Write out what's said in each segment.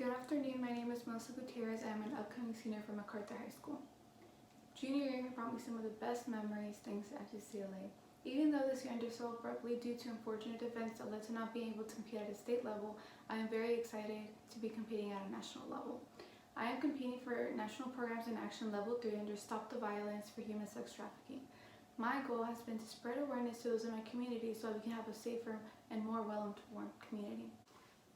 Good afternoon, my name is Gutierrez. I am an upcoming senior from MacArthur High School. Junior year brought me some of the best memories thanks to FCCLA. Even though this year ended so abruptly due to unfortunate events that led to not being able to compete at a state level, I am very excited to be competing at a national level. I am competing for National Programs in Action Level 3 under Stop the Violence for Human Sex Trafficking. My goal has been to spread awareness to those in my community so that we can have a safer and more well-informed community.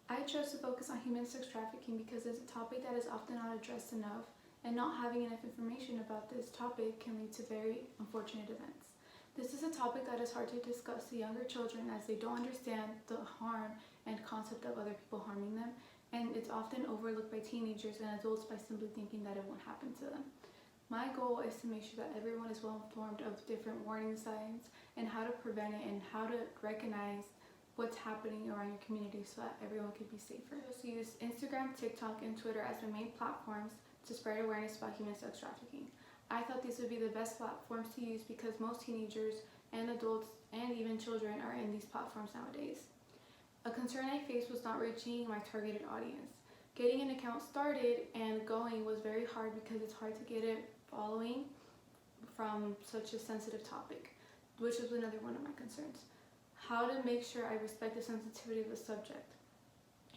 I chose to focus on human sex trafficking because it's a topic that is often not addressed enough, and not having enough information about this topic can lead to very unfortunate events. This is a topic that is hard to discuss to younger children as they don't understand the harm and concept of other people harming them, and it's often overlooked by teenagers and adults by simply thinking that it won't happen to them. My goal is to make sure that everyone is well informed of different warning signs and how to prevent it and how to recognize what's happening around your community so that everyone can be safer. I also use Instagram, TikTok, and Twitter as my main platforms to spread awareness about human sex trafficking. I thought these would be the best platforms to use because most teenagers and adults and even children are in these platforms nowadays. A concern I faced was not reaching my targeted audience. Getting an account started and going was very hard because it's hard to get it following from such a sensitive topic, which was another one of my concerns. How to make sure I respect the sensitivity of the subject.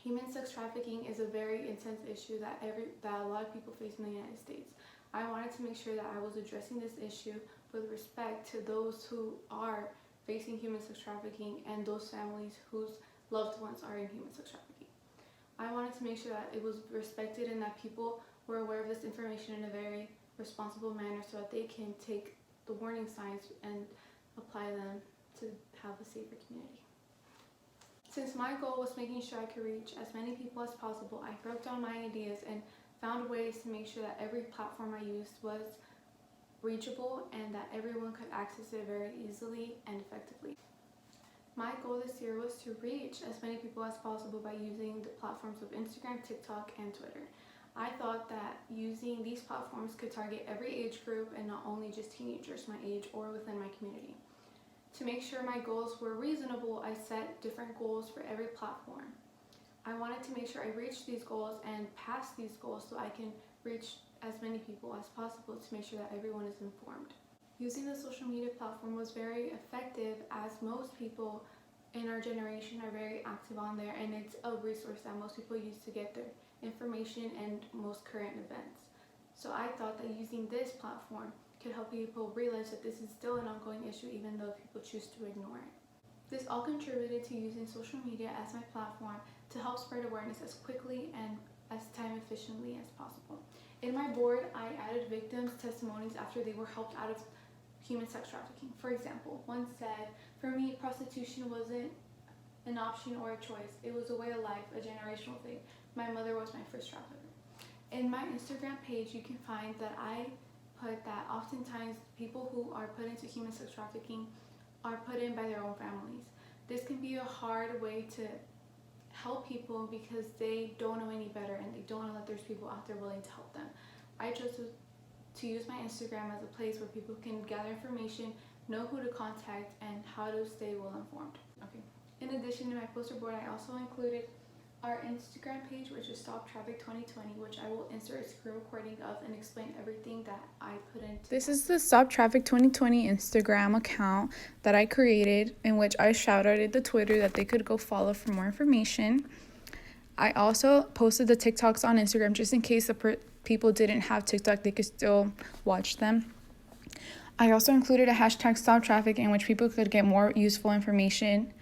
Human sex trafficking is a very intense issue that a lot of people face in the United States. I wanted to make sure that I was addressing this issue with respect to those who are facing human sex trafficking and those families whose loved ones are in human sex trafficking. I wanted to make sure that it was respected and that people were aware of this information in a very responsible manner so that they can take the warning signs and apply them to have a safer community. Since my goal was making sure I could reach as many people as possible, I broke down my ideas and found ways to make sure that every platform I used was reachable and that everyone could access it very easily and effectively. My goal this year was to reach as many people as possible by using the platforms of Instagram, TikTok, and Twitter. I thought that using these platforms could target every age group and not only just teenagers my age or within my community. To make sure my goals were reasonable, I set different goals for every platform. I wanted to make sure I reached these goals and passed these goals so I can reach as many people as possible to make sure that everyone is informed. Using the social media platform was very effective as most people in our generation are very active on there, and it's a resource that most people use to get their information and most current events. So I thought that using this platform could help people realize that this is still an ongoing issue even though people choose to ignore it. This all contributed to using social media as my platform to help spread awareness as quickly and as time efficiently as possible. In my board, I added victims' testimonies after they were helped out of human sex trafficking. For example, one said, "For me, prostitution wasn't an option or a choice. It was a way of life, a generational thing. My mother was my first trafficker." In my Instagram page, you can find that I put that oftentimes people who are put into human sex trafficking are put in by their own families. This can be a hard way to help people because they don't know any better and they don't know that there's people out there willing to help them. I chose to use my Instagram as a place where people can gather information, know who to contact, and how to stay well informed. Okay. In addition to my poster board, I also included our Instagram page, which is Stop Traffic 2020, which I will insert a screen recording of and explain everything that I put into. This is the Stop Traffic 2020 Instagram account that I created, in which I shouted the Twitter that they could go follow for more information. I also posted the TikToks on Instagram just in case the people didn't have TikTok, they could still watch them. I also included a hashtag Stop Traffic in which people could get more useful information.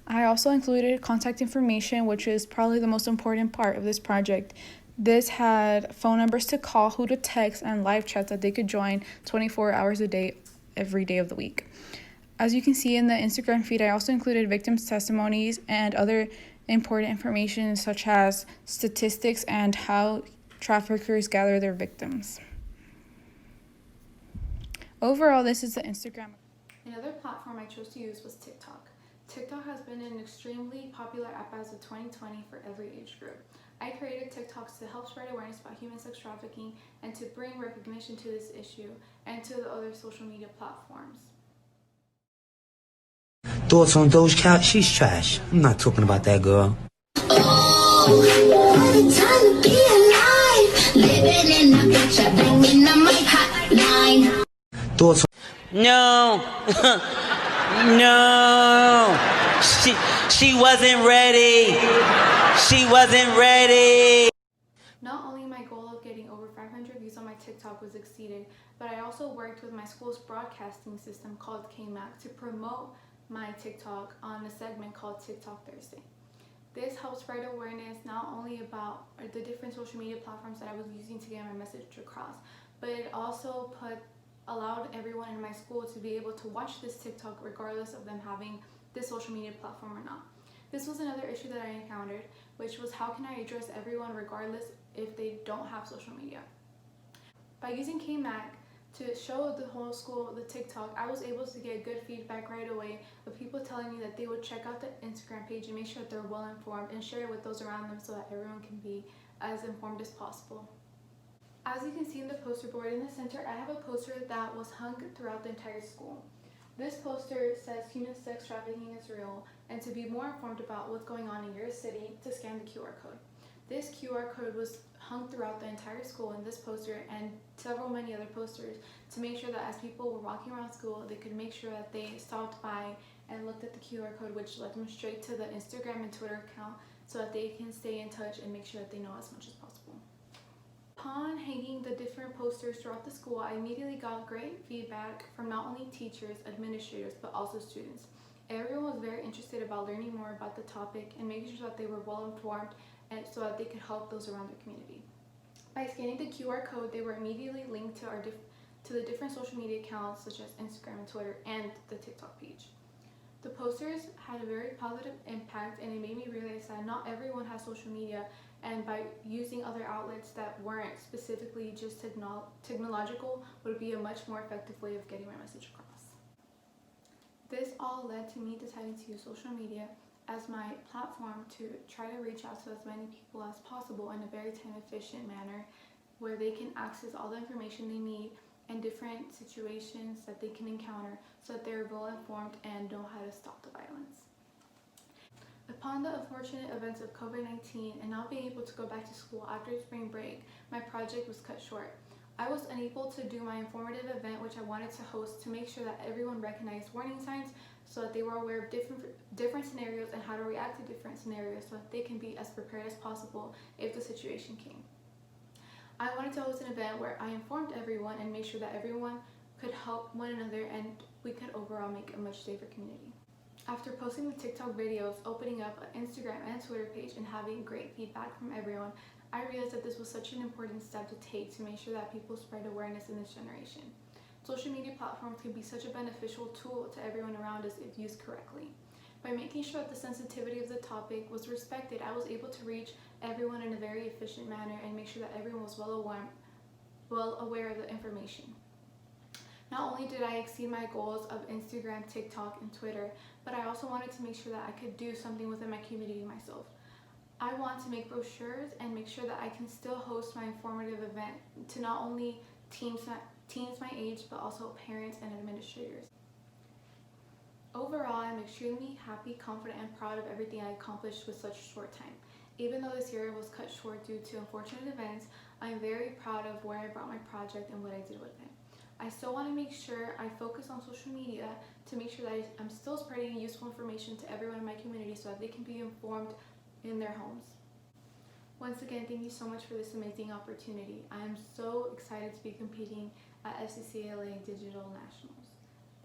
I also included contact information, which is probably the most important part of this project. This had phone numbers to call, who to text, and live chats that they could join 24 hours a day, every day of the week. As you can see in the Instagram feed, I also included victims' testimonies and other important information such as statistics and how traffickers gather their victims. Overall, this is the Instagram. Another platform I chose to use was TikTok. TikTok has been an extremely popular app as of 2020 for every age group. I created TikToks to help spread awareness about human sex trafficking and to bring recognition to this issue and to the other social media platforms. Thoughts on Doja Cat? She's trash. I'm not talking about that girl. Oh, what a time to be alive. Living in the picture, bringing up my hotline. Thoughts No. No. She wasn't ready. She wasn't ready. Not only my goal of getting over 500 views on my TikTok was exceeded, but I also worked with my school's broadcasting system called KMAC to promote my TikTok on a segment called TikTok Thursday. This helped spread awareness not only about the different social media platforms that I was using to get my message across, but it also allowed everyone in my school to be able to watch this TikTok regardless of them having this social media platform or not. This was another issue that I encountered, which was how can I address everyone regardless if they don't have social media. By using KMAC to show the whole school the TikTok, I was able to get good feedback right away of people telling me that they would check out the Instagram page and make sure that they're well informed and share it with those around them so that everyone can be as informed as possible. As you can see in the poster board in the center, I have a poster that was hung throughout the entire school. This poster says human sex trafficking is real, and to be more informed about what's going on in your city, to scan the QR code. This QR code was hung throughout the entire school in this poster and many other posters to make sure that as people were walking around school, they could make sure that they stopped by and looked at the QR code, which led them straight to the Instagram and Twitter account so that they can stay in touch and make sure that they know as much as possible. Upon hanging the different posters throughout the school, I immediately got great feedback from not only teachers, administrators, but also students. Everyone was very interested about learning more about the topic and making sure that they were well informed and so that they could help those around their community. By scanning the QR code, they were immediately linked to the different social media accounts such as Instagram and Twitter and the TikTok page. The posters had a very positive impact, and it made me realize that not everyone has social media, and by using other outlets that weren't specifically just technological would be a much more effective way of getting my message across. This all led to me deciding to use social media as my platform to try to reach out to as many people as possible in a very time-efficient manner where they can access all the information they need and different situations that they can encounter so that they're well informed and know how to stop the violence. Upon the unfortunate events of COVID-19 and not being able to go back to school after spring break, my project was cut short. I was unable to do my informative event which I wanted to host to make sure that everyone recognized warning signs so that they were aware of different scenarios and how to react to different scenarios so that they can be as prepared as possible if the situation came. I wanted to host an event where I informed everyone and made sure that everyone could help one another and we could overall make a much safer community. After posting the TikTok videos, opening up an Instagram and Twitter page, and having great feedback from everyone, I realized that this was such an important step to take to make sure that people spread awareness in this generation. Social media platforms can be such a beneficial tool to everyone around us if used correctly. By making sure that the sensitivity of the topic was respected, I was able to reach everyone in a very efficient manner and make sure that everyone was well aware of the information. Not only did I exceed my goals of Instagram, TikTok, and Twitter, but I also wanted to make sure that I could do something within my community myself. I want to make brochures and make sure that I can still host my informative event to not only teens my age, but also parents and administrators. Overall, I'm extremely happy, confident, and proud of everything I accomplished with such a short time. Even though this year was cut short due to unfortunate events, I'm very proud of where I brought my project and what I did with it. I still want to make sure I focus on social media to make sure that I'm still spreading useful information to everyone in my community so that they can be informed in their homes. Once again, thank you so much for this amazing opportunity. I am so excited to be competing at FCCLA Digital Nationals.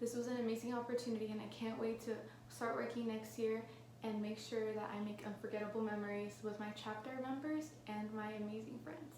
This was an amazing opportunity and I can't wait to start working next year and make sure that I make unforgettable memories with my chapter members and my amazing friends.